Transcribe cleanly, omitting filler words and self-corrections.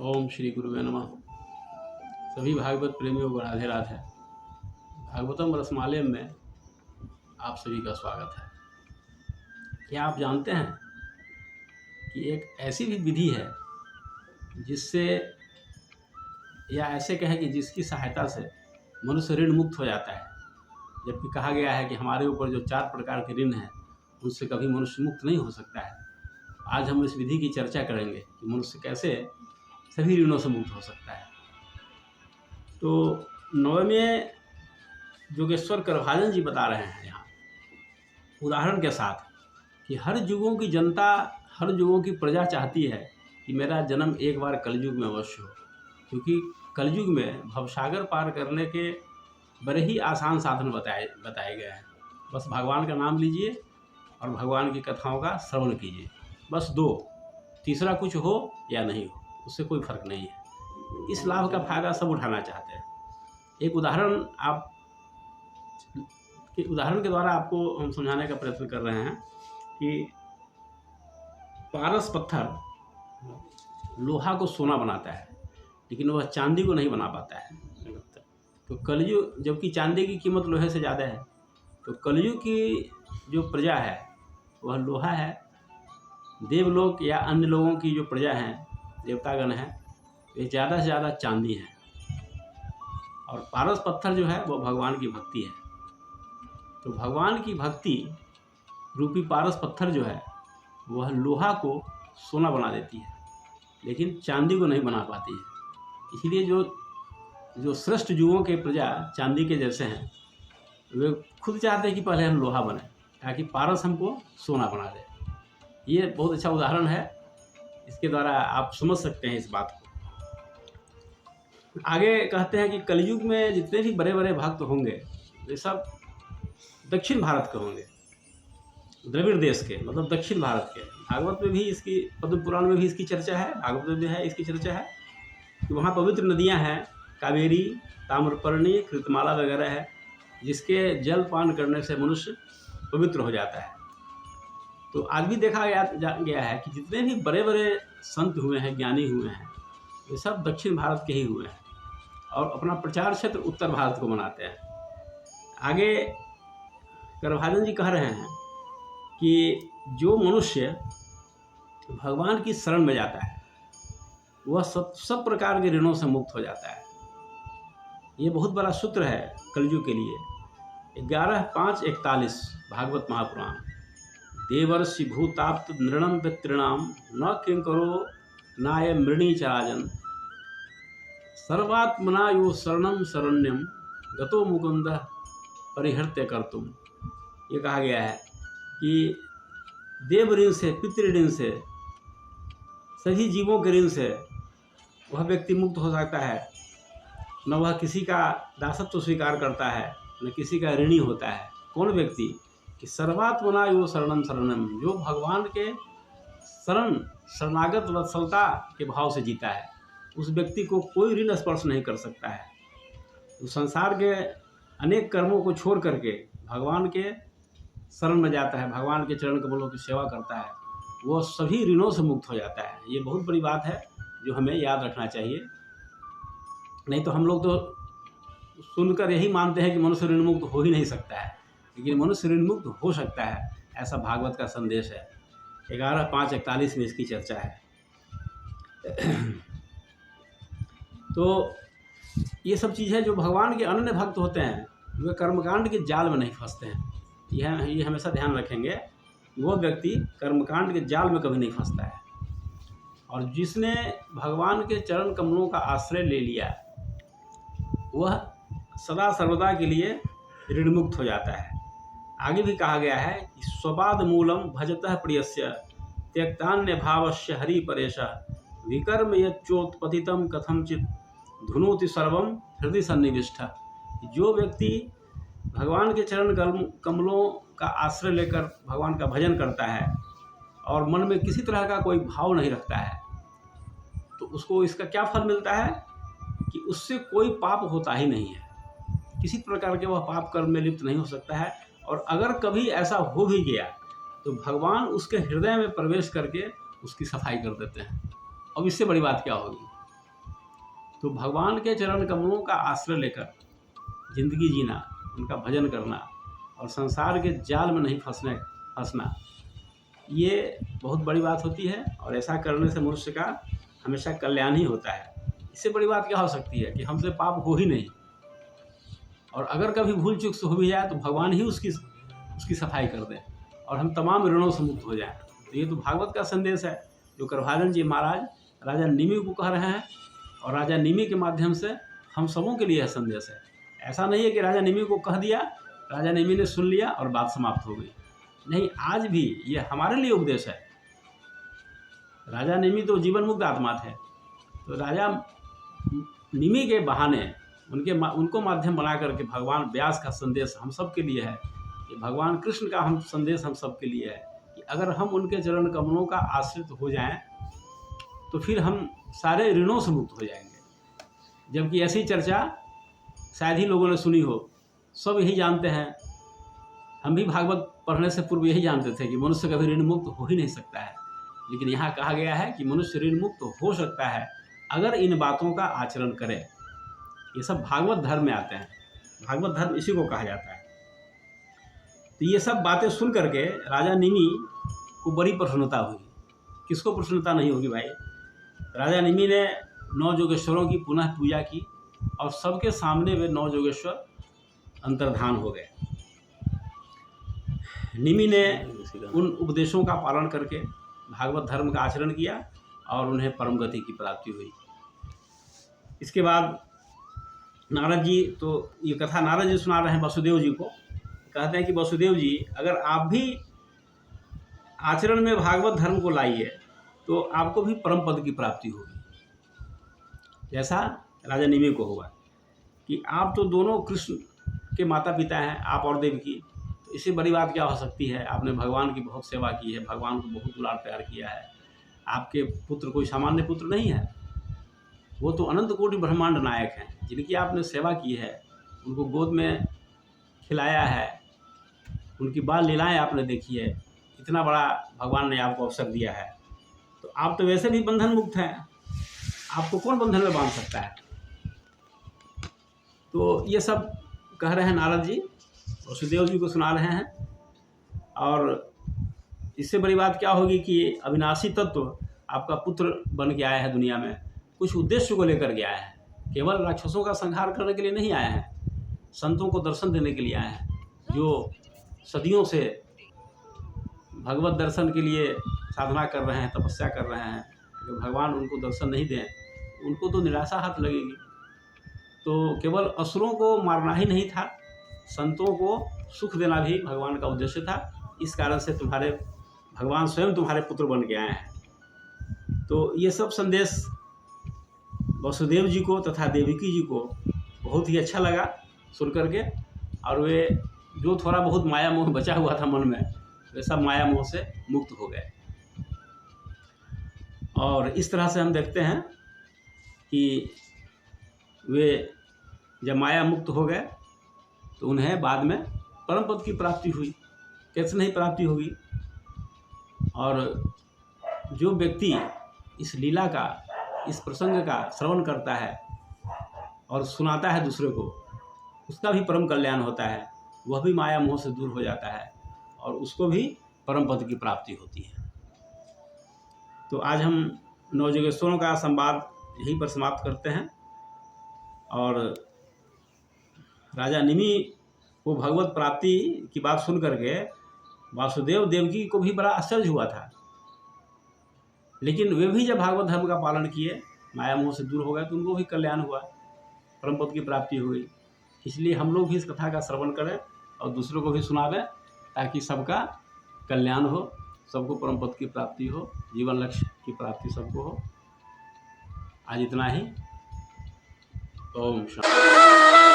ओम श्री गुरुवे नमः। सभी भागवत प्रेमियों को राधे राधे। भागवतम रसमालयम में आप सभी का स्वागत है। क्या आप जानते हैं कि एक ऐसी भी विधि है जिससे, या ऐसे कहें कि जिसकी सहायता से मनुष्य ऋण मुक्त हो जाता है। जबकि कहा गया है कि हमारे ऊपर जो 4 प्रकार के ऋण हैं उनसे कभी मनुष्य मुक्त नहीं हो सकता है। आज हम इस विधि की चर्चा करेंगे कि मनुष्य कैसे सभी ऋणों से मुक्त हो सकता है। तो नवमें योगेश्वर करभाजन जी बता रहे हैं यहाँ उदाहरण के साथ कि हर युगों की जनता, हर युगों की प्रजा चाहती है कि मेरा जन्म एक बार कलयुग में अवश्य हो, क्योंकि कलयुग में भवसागर पार करने के बड़े ही आसान साधन बताए गए हैं। बस भगवान का नाम लीजिए और भगवान की कथाओं का श्रवण कीजिए, बस 2। तीसरा कुछ हो या नहीं हो, उससे कोई फर्क नहीं है। इस लाभ का फायदा सब उठाना चाहते हैं। एक उदाहरण के द्वारा आपको हम समझाने का प्रयत्न कर रहे हैं कि पारस पत्थर लोहा को सोना बनाता है, लेकिन वह चांदी को नहीं बना पाता है। तो कलयुग, जबकि चांदी की कीमत लोहे से ज़्यादा है, तो कलयुग की जो प्रजा है वह लोहा है। देवलोक या अन्य लोगों की जो प्रजा हैं, देवतागण हैं, वे ज़्यादा से ज़्यादा चांदी है। और पारस पत्थर जो है वो भगवान की भक्ति है। तो भगवान की भक्ति रूपी पारस पत्थर जो है वह लोहा को सोना बना देती है, लेकिन चांदी को नहीं बना पाती है। इसलिए जो श्रेष्ठ युगों के प्रजा चांदी के जैसे हैं, वे खुद चाहते हैं कि पहले हम लोहा बने ताकि पारस हमको सोना बना दे। ये बहुत अच्छा उदाहरण है, इसके द्वारा आप समझ सकते हैं इस बात को। आगे कहते हैं कि कलयुग में जितने भी बड़े बड़े भक्त होंगे वे सब दक्षिण भारत के होंगे, द्रविड़ देश के, मतलब दक्षिण भारत के। भागवत में भी इसकी, पद्म पुराण में भी इसकी चर्चा है, भागवत में भी है इसकी चर्चा है कि वहाँ पवित्र नदियाँ हैं, कावेरी, ताम्रपर्णी, कृतमाला वगैरह है, जिसके जल पान करने से मनुष्य पवित्र हो जाता है। तो आज भी देखा गया है कि जितने भी बड़े बड़े संत हुए हैं, ज्ञानी हुए हैं, वे सब दक्षिण भारत के ही हुए हैं और अपना प्रचार क्षेत्र उत्तर भारत को बनाते हैं। आगे करभाजन जी कह रहे हैं कि जो मनुष्य भगवान की शरण में जाता है वह सब प्रकार के ऋणों से मुक्त हो जाता है। ये बहुत बड़ा सूत्र है कलयुग के लिए। 11:5-41 भागवत महापुराण। देवर्षि भूताप्त नृणम पितॄणाम न किंकरो नाय मृणी चराजन सर्वात्मना यो शरणम शरण्यम गतो मुकुंद परिहृत्य कर्तुम। ये कहा गया है कि देव ऋण से, पितृ ऋण से, सभी जीवों के ऋण से वह व्यक्ति मुक्त हो सकता है। न वह किसी का दासत्व स्वीकार करता है, न किसी का ऋणी होता है। कौन व्यक्ति? कि सर्वात्मना यो शरणम शरणम, जो भगवान के शरणागत वत्सलता के भाव से जीता है, उस व्यक्ति को कोई ऋण स्पर्श नहीं कर सकता है। तो संसार के अनेक कर्मों को छोड़ करके भगवान के शरण में जाता है, भगवान के चरण कमलों की सेवा करता है, वो सभी ऋणों से मुक्त हो जाता है। ये बहुत बड़ी बात है जो हमें याद रखना चाहिए। नहीं तो हम लोग तो सुनकर यही मानते हैं कि मनुष्य ऋण मुक्त हो ही नहीं सकता है, लेकिन मनुष्य ऋण मुक्त हो सकता है, ऐसा भागवत का संदेश है। 11:5-41 में इसकी चर्चा है। तो ये सब चीज़ है जो भगवान के अनन्य भक्त होते हैं, वे कर्मकांड के जाल में नहीं फंसते हैं। ये हमेशा ध्यान रखेंगे, वो व्यक्ति कर्मकांड के जाल में कभी नहीं फंसता है। और जिसने भगवान के चरण कमलों का आश्रय ले लिया वह सदा सर्वदा के लिए ऋण मुक्त हो जाता है। आगे भी कहा गया है कि स्वपाद मूलम भजतः प्रियस्य त्यक्तान्य भावस्य हरि परेश विकर्म यच्चोत्पतितम कथमचित धुनोति सर्वम हृदय सन्निविष्ट। जो व्यक्ति भगवान के चरण कमलों का आश्रय लेकर भगवान का भजन करता है और मन में किसी तरह का कोई भाव नहीं रखता है, तो उसको इसका क्या फल मिलता है कि उससे कोई पाप होता ही नहीं है। किसी प्रकार के वह पाप कर्म में लिप्त नहीं हो सकता है। और अगर कभी ऐसा हो भी गया तो भगवान उसके हृदय में प्रवेश करके उसकी सफाई कर देते हैं। अब इससे बड़ी बात क्या होगी? तो भगवान के चरण कमलों का आश्रय लेकर जिंदगी जीना, उनका भजन करना और संसार के जाल में नहीं फंसना, ये बहुत बड़ी बात होती है। और ऐसा करने से मनुष्य का हमेशा कल्याण ही होता है। इससे बड़ी बात क्या हो सकती है कि हमसे पाप हो ही नहीं, और अगर कभी भूल चूक से हो भी जाए तो भगवान ही उसकी सफाई कर दे और हम तमाम ऋणों से मुक्त हो जाएं। तो ये तो भागवत का संदेश है जो करभाजन जी महाराज राजा निमि को कह रहे हैं, और राजा निमि के माध्यम से हम सबों के लिए यह संदेश है। ऐसा नहीं है कि राजा निमि को कह दिया, राजा निमि ने सुन लिया और बात समाप्त हो गई। नहीं, आज भी ये हमारे लिए उपदेश है। राजा निमि तो जीवन मुक्त आत्मा थे, तो राजा निमि के बहाने उनको माध्यम बना करके भगवान व्यास का संदेश हम सब के लिए है, कि भगवान कृष्ण का संदेश हम सब के लिए है कि अगर हम उनके चरण कमलों का आश्रित हो जाएं तो फिर हम सारे ऋणों से मुक्त हो जाएंगे। जबकि ऐसी चर्चा शायद ही लोगों ने सुनी हो, सब यही जानते हैं। हम भी भागवत पढ़ने से पूर्व यही जानते थे कि मनुष्य कभी ऋण मुक्त हो ही नहीं सकता है, लेकिन यहाँ कहा गया है कि मनुष्य ऋण मुक्त हो सकता है अगर इन बातों का आचरण करे। ये सब भागवत धर्म में आते हैं, भागवत धर्म इसी को कहा जाता है। तो ये सब बातें सुन करके राजा निमि को बड़ी प्रसन्नता हुई। किसको प्रसन्नता नहीं होगी भाई। राजा निमि ने 9 जोगेश्वरों की पुनः पूजा की और सबके सामने वे 9 जोगेश्वर अंतर्धान हो गए। निमि ने उन उपदेशों का पालन करके भागवत धर्म का आचरण किया और उन्हें परम गति की प्राप्ति हुई। इसके बाद नारद जी, तो ये कथा नारद जी सुना रहे हैं वसुदेव जी को। कहते हैं कि वसुदेव जी, अगर आप भी आचरण में भागवत धर्म को लाइए तो आपको भी परम पद की प्राप्ति होगी, जैसा राजा निमि को हुआ। कि आप तो दोनों कृष्ण के माता पिता हैं, आप और देवकी, तो इससे बड़ी बात क्या हो सकती है। आपने भगवान की बहुत सेवा की है, भगवान को बहुत दुलार प्यार किया है। आपके पुत्र कोई सामान्य पुत्र नहीं है, वो तो अनंत कोटि ब्रह्मांड नायक हैं, जिनकी आपने सेवा की है, उनको गोद में खिलाया है, उनकी बाल लीलाएँ आपने देखी है। इतना बड़ा भगवान ने आपको अवसर दिया है, तो आप तो वैसे भी बंधन मुक्त हैं, आपको कौन बंधन में बांध सकता है। तो ये सब कह रहे हैं नारद जी, वसुदेव जी को सुना रहे हैं। और इससे बड़ी बात क्या होगी कि अविनाशी तत्व आपका पुत्र बन के आया है दुनिया में, कुछ उद्देश्य को लेकर के आया है। केवल राक्षसों का संहार करने के लिए नहीं आया है, संतों को दर्शन देने के लिए आया है, जो सदियों से भगवत दर्शन के लिए साधना कर रहे हैं, तपस्या कर रहे हैं। अगर भगवान उनको दर्शन नहीं दें, उनको तो निराशा हाथ लगेगी। तो केवल असुरों को मारना ही नहीं था, संतों को सुख देना भी भगवान का उद्देश्य था। इस कारण से भगवान स्वयं तुम्हारे पुत्र बन के आए हैं। तो ये सब संदेश वसुदेव जी को तथा देवकी जी को बहुत ही अच्छा लगा सुन करके, और वे जो थोड़ा बहुत माया मोह बचा हुआ था मन में, वे सब माया मोह से मुक्त हो गए। और इस तरह से हम देखते हैं कि वे जब माया मुक्त हो गए तो उन्हें बाद में परम पद की प्राप्ति हुई। कैसे नहीं प्राप्ति होगी। और जो व्यक्ति इस लीला का, इस प्रसंग का श्रवण करता है और सुनाता है दूसरे को, उसका भी परम कल्याण होता है, वह भी माया मोह से दूर हो जाता है और उसको भी परम पद की प्राप्ति होती है। तो आज हम 9 जोगेश्वरों का संवाद यहीं पर समाप्त करते हैं। और राजा निमि को भगवत प्राप्ति की बात सुन करके वासुदेव देवकी को भी बड़ा आश्चर्य हुआ था, लेकिन वे भी जब भागवत धर्म का पालन किए, माया मोह से दूर हो गए, तो उनको भी कल्याण हुआ, परम पद की प्राप्ति हुई। इसलिए हम लोग भी इस कथा का श्रवण करें और दूसरों को भी सुनावें, ताकि सबका कल्याण हो, सबको परम पद की प्राप्ति हो, जीवन लक्ष्य की प्राप्ति सबको हो। आज इतना ही। ओम शांति।